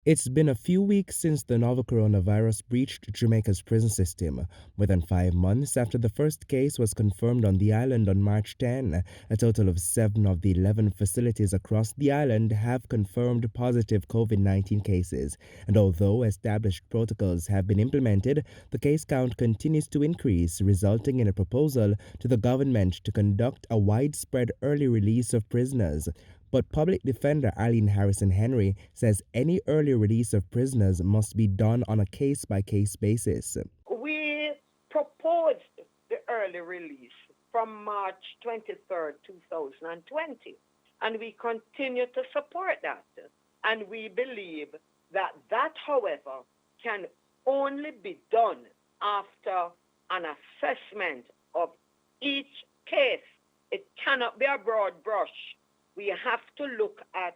It's been a few weeks since the novel coronavirus breached Jamaica's prison system. More than 5 months after the first case was confirmed on the island on March 10, a total of 7 of the 11 facilities across the island have confirmed positive COVID-19 cases. And although established protocols have been implemented, the case count continues to increase, resulting in a proposal to the government to conduct a widespread early release of prisoners. But public defender Eileen Harrison Henry says any early release of prisoners must be done on a case by case basis. We proposed the early release from March 23rd, 2020, and we continue to support that. And we believe that however, can only be done after an assessment of each case. It cannot be a broad brush. We have to look at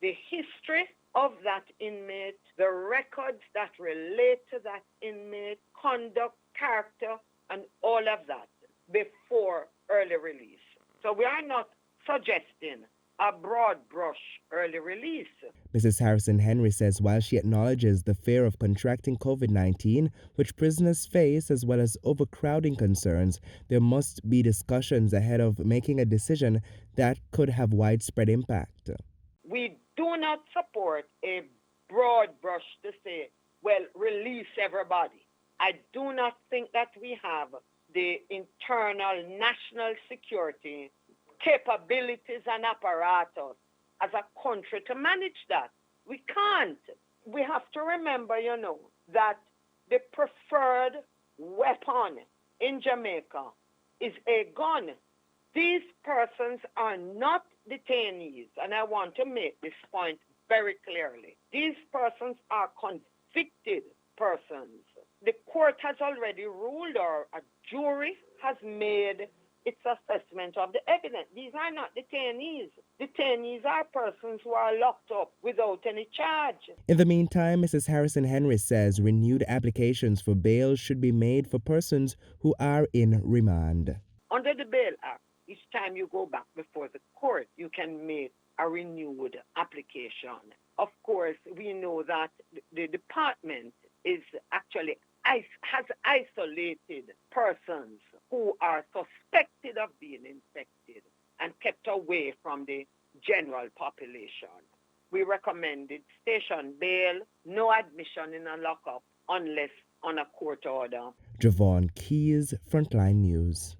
the history of that inmate, the records that relate to that inmate, conduct, character, and all of that before early release. So we are not suggesting a broad brush early release. Mrs. Harrison Henry says while she acknowledges the fear of contracting COVID-19, which prisoners face, as well as overcrowding concerns, there must be discussions ahead of making a decision that could have widespread impact. We do not support a broad brush to say, well, release everybody. I do not think that we have the internal national security capabilities and apparatus as a country to manage that. We can't. We have to remember, that the preferred weapon in Jamaica is a gun. These persons are not detainees, and I want to make this point very clearly. These persons are convicted persons. The court has already ruled, or a jury has made its assessment of the evidence. These are not detainees. Detainees are persons who are locked up without any charge. In the meantime, Mrs. Harrison Henry says renewed applications for bail should be made for persons who are in remand. Under the Bail Act, each time you go back before the court, you can make a renewed application. Of course, we know that the department is actually has isolated persons who are suspected of being infected and kept away from the general population. We recommended station bail, no admission in a lockup unless on a court order. Javon Keys, Frontline News.